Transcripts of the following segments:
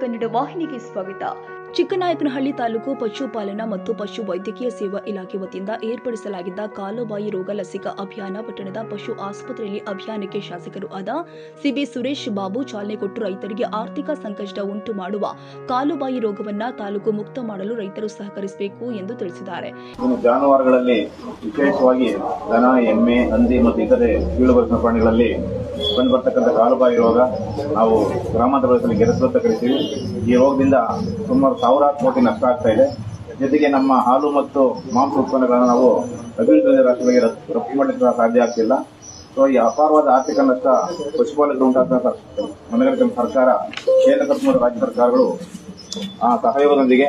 ಕನ್ನಡ ವಾಹಿನಿಗೆ ಸ್ವಾಗತ. ಚಿಕ್ಕನಾಯಕನಹಳ್ಳಿ ತಾಲೂಕು ಪಶುಪಾಲನಾ ಮತ್ತು ಪಶು ವೈದ್ಯಕೀಯ ಸೇವಾ ಇಲಾಖೆ ವತಿಯಿಂದ ಏರ್ಪಡಿಸಲಾಗಿದ್ದ ಕಾಲುಬಾಯಿ ರೋಗ ಲಸಿಕಾ ಅಭಿಯಾನ ಪಟ್ಟಣದ ಪಶು ಆಸ್ಪತ್ರೆಯಲ್ಲಿ ಅಭಿಯಾನಕ್ಕೆ ಶಾಸಕರು ಆದ ಸಿಬಿ ಸುರೇಶ್ ಬಾಬು ಚಾಲನೆ ಕೊಟ್ಟು ರೈತರಿಗೆ ಆರ್ಥಿಕ ಸಂಕಷ್ಟ ಉಂಟು ಮಾಡುವ ಕಾಲುಬಾಯಿ ರೋಗವನ್ನು ತಾಲೂಕು ಮುಕ್ತ ಮಾಡಲು ರೈತರು ಸಹಕರಿಸಬೇಕು ಎಂದು ತಿಳಿಸಿದ್ದಾರೆ. ಜಾನುವಾರುಗಳಲ್ಲಿ ವಿಶೇಷವಾಗಿ ದನ, ಎಮ್ಮೆ, ಹಂದಿ ಮತ್ತು ಇತರೆ ಕೀಳುಬರುತ್ತಿನ ಪ್ರಾಣಿಗಳಲ್ಲಿ ಕಂಡುಬರ್ತಕ್ಕಂಥ ಕಾಲುಬಾಯಿ ರೋಗ ನಾವು ಗ್ರಾಮಾಂತರ ಪ್ರದೇಶದಲ್ಲಿ ಗೆರಸು ಅಂತ ಕರಿತೀವಿ. ಈ ರೋಗದಿಂದ ಸುಮಾರು 1000 ಕೋಟಿ ನಷ್ಟ ಆಗ್ತಾ ಇದೆ. ಜೊತೆಗೆ ನಮ್ಮ ಹಾಲು ಮತ್ತು ಮಾಂಸ ಉತ್ಪನ್ನಗಳನ್ನು ನಾವು ಅಭಿವೃದ್ಧಿ ರಾಷ್ಟ್ರಗಳಿಗೆ ರಫ್ತು ಮಾಡಲಿಕ್ಕೆ ಸಾಧ್ಯ ಆಗ್ತಿಲ್ಲ. ಸೊ ಈ ಅಪಾರವಾದ ಆರ್ಥಿಕ ನಷ್ಟ ಪಶುಪಾಲಕರು ಉಂಟಾದ ಮನಗಂಡ ಸರ್ಕಾರ, ಕೇಂದ್ರ ಮತ್ತು ರಾಜ್ಯ ಸರ್ಕಾರಗಳು ಸಹಯೋಗದೊಂದಿಗೆ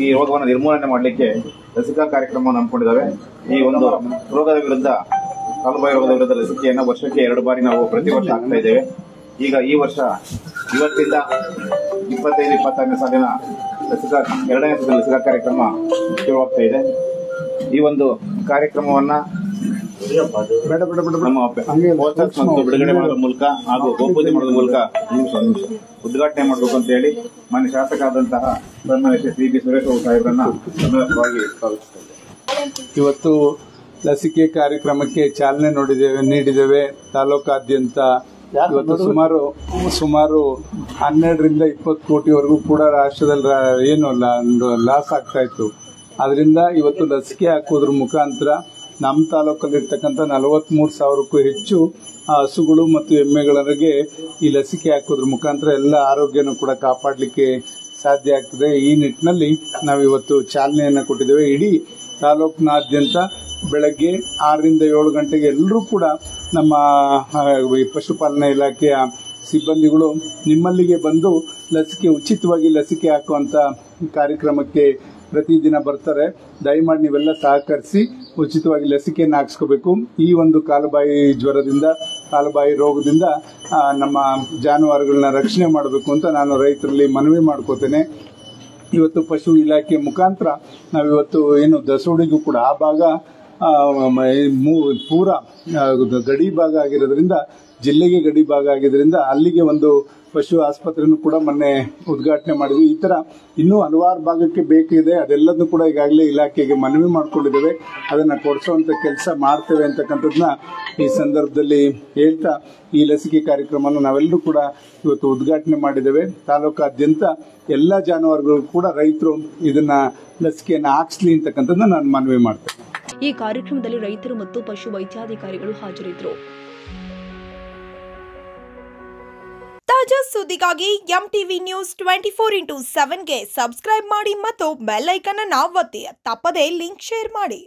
ಈ ರೋಗವನ್ನು ನಿರ್ಮೂಲನೆ ಮಾಡಲಿಕ್ಕೆ ಲಸಿಕಾ ಕಾರ್ಯಕ್ರಮವನ್ನು ಹಮ್ಮಿಕೊಂಡಿದ್ದಾವೆ. ಈ ಒಂದು ರೋಗದ ವಿರುದ್ಧ, ಕಾಲುಬಾಯಿ ರೋಗದ ವಿರುದ್ಧ ಲಸಿಕೆಯನ್ನು ವರ್ಷಕ್ಕೆ 2 ಬಾರಿ ನಾವು ಪ್ರತಿ ವರ್ಷ ಹಾಕ್ತಾ ಇದ್ದೇವೆ. ಈಗ ಈ ವರ್ಷ ಇವತ್ತಿಂದ 25-26ನೇ ಸಾಲಿನ ಎರಡನೇ ಲಸಿಕಾ ಕಾರ್ಯಕ್ರಮ ಶುರುವಾಗ್ತಾ ಇದೆ. ಈ ಒಂದು ಕಾರ್ಯಕ್ರಮವನ್ನ ನಮ್ಮ ಪೋಸ್ಟರ್ಸ್ ಮತ್ತು ಬಿಡುಗಡೆ ಮಾಡೋದ್ರ ಮೂಲಕ ಹಾಗೂ ಗೋಪೂಜೆ ಮಾಡೋದ್ರ ಮೂಲಕ ಉದ್ಘಾಟನೆ ಮಾಡಬೇಕು ಅಂತ ಹೇಳಿ ಮಾನ್ಯ ಶಾಸಕರಾದಂತಹ ಸನ್ಮಾನ್ಯ ಸಿ ಬಿ ಸುರೇಶ್ ಸಾಹೇಬ್ರನ್ನ ಸಂದರ್ಭವಾಗಿ ಸ್ವಾಗತಿಸುತ್ತೇವೆ. ಇವತ್ತು ಲಸಿಕೆ ಕಾರ್ಯಕ್ರಮಕ್ಕೆ ಚಾಲನೆ ನೀಡಿದ್ದೇವೆ. ತಾಲೂಕಾದ್ಯಂತ ಇವತ್ತು ಸುಮಾರು 12ರಿಂದ 20 ಕೋಟಿವರೆಗೂ ಕೂಡ ರಾಷ್ಟ್ರದಲ್ಲಿ ಏನು ಲಾಸ್ ಆಗ್ತಾ ಇತ್ತು. ಅದರಿಂದ ಇವತ್ತು ಲಸಿಕೆ ಹಾಕೋದ್ರ ಮುಖಾಂತರ ನಮ್ಮ ತಾಲೂಕಲ್ಲಿರ್ತಕ್ಕಂಥ 43,000ಕ್ಕೂ ಹೆಚ್ಚು ಹಸುಗಳು ಮತ್ತು ಎಮ್ಮೆಗಳಿಗೆ ಈ ಲಸಿಕೆ ಹಾಕೋದ್ರ ಮುಖಾಂತರ ಎಲ್ಲ ಆರೋಗ್ಯನೂ ಕೂಡ ಕಾಪಾಡಲಿಕ್ಕೆ ಸಾಧ್ಯ ಆಗ್ತದೆ. ಈ ನಿಟ್ಟಿನಲ್ಲಿ ನಾವು ಇವತ್ತು ಚಾಲನೆಯನ್ನು ಕೊಟ್ಟಿದ್ದೇವೆ. ಇಡೀ ತಾಲೂಕಿನಾದ್ಯಂತ ಬೆಳಗ್ಗೆ 6ರಿಂದ 7 ಗಂಟೆಗೆ ಎಲ್ಲರೂ ಕೂಡ ನಮ್ಮ ಪಶುಪಾಲನಾ ಇಲಾಖೆಯ ಸಿಬ್ಬಂದಿಗಳು ನಿಮ್ಮಲ್ಲಿಗೆ ಬಂದು ಉಚಿತವಾಗಿ ಲಸಿಕೆ ಹಾಕುವಂತ ಕಾರ್ಯಕ್ರಮಕ್ಕೆ ಪ್ರತಿದಿನ ಬರ್ತಾರೆ. ದಯಮಾಡಿ ನೀವೆಲ್ಲ ಸಹಕರಿಸಿ ಉಚಿತವಾಗಿ ಲಸಿಕೆಯನ್ನು ಹಾಕಿಸ್ಕೋಬೇಕು. ಈ ಒಂದು ಕಾಲುಬಾಯಿ ರೋಗದಿಂದ ನಮ್ಮ ಜಾನುವಾರುಗಳನ್ನ ರಕ್ಷಣೆ ಮಾಡಬೇಕು ಅಂತ ನಾನು ರೈತರಲ್ಲಿ ಮನವಿ ಮಾಡ್ಕೋತೇನೆ. ಇವತ್ತು ಪಶು ಇಲಾಖೆ ಮುಖಾಂತರ ನಾವಿವತ್ತು ಏನು ದಸೋಡಿಗೂ ಕೂಡ ಆ ಭಾಗ ಪೂರಾ ಗಡಿ ಭಾಗ ಆಗಿರೋದ್ರಿಂದ, ಜಿಲ್ಲೆಗೆ ಗಡಿ ಭಾಗ ಆಗಿರೋದ್ರಿಂದ ಅಲ್ಲಿಗೆ ಒಂದು ಪಶು ಆಸ್ಪತ್ರೆಯನ್ನು ಕೂಡ ಮೊನ್ನೆ ಉದ್ಘಾಟನೆ ಮಾಡಿದ್ವಿ. ಈ ತರ ಇನ್ನೂ ಹಲವಾರು ಭಾಗಕ್ಕೆ ಬೇಕಿದೆ. ಅದೆಲ್ಲದನ್ನು ಕೂಡ ಈಗಾಗಲೇ ಇಲಾಖೆಗೆ ಮನವಿ ಮಾಡಿಕೊಂಡಿದ್ದೇವೆ. ಅದನ್ನ ಕೊಡಿಸುವಂತ ಕೆಲಸ ಮಾಡ್ತೇವೆ ಅಂತಕ್ಕಂಥದ್ದನ್ನ ಈ ಸಂದರ್ಭದಲ್ಲಿ ಹೇಳ್ತಾ, ಈ ಲಸಿಕೆ ಕಾರ್ಯಕ್ರಮವನ್ನು ನಾವೆಲ್ಲರೂ ಕೂಡ ಇವತ್ತು ಉದ್ಘಾಟನೆ ಮಾಡಿದ್ದೇವೆ. ತಾಲೂಕಾದ್ಯಂತ ಎಲ್ಲ ಜಾನುವಾರುಗಳು ಕೂಡ ರೈತರು ಇದನ್ನ ಲಸಿಕೆಯನ್ನು ಹಾಕಿಸ್ಲಿ ಅಂತಕ್ಕಂಥದ್ದನ್ನ ನಾನು ಮನವಿ ಮಾಡ್ತೇನೆ. ಈ ಕಾರ್ಯಕ್ರಮದಲ್ಲಿ ರೈತರು ಮತ್ತು ಪಶು ವೈದ್ಯಾಧಿಕಾರಿಗಳು ಹಾಜರಿದ್ದರು. ತಾಜಾ ಸುದ್ದಿಗಾಗಿ MTV ನ್ಯೂಸ್ 24x7ಗೆ ಸಬ್ಸ್ಕ್ರೈಬ್ ಮಾಡಿ ಮತ್ತು ಬೆಲ್ ಐಕಾನ್ ಅನ್ನು ಒತ್ತಿ. ತಪ್ಪದೇ ಲಿಂಕ್ ಶೇರ್ ಮಾಡಿ.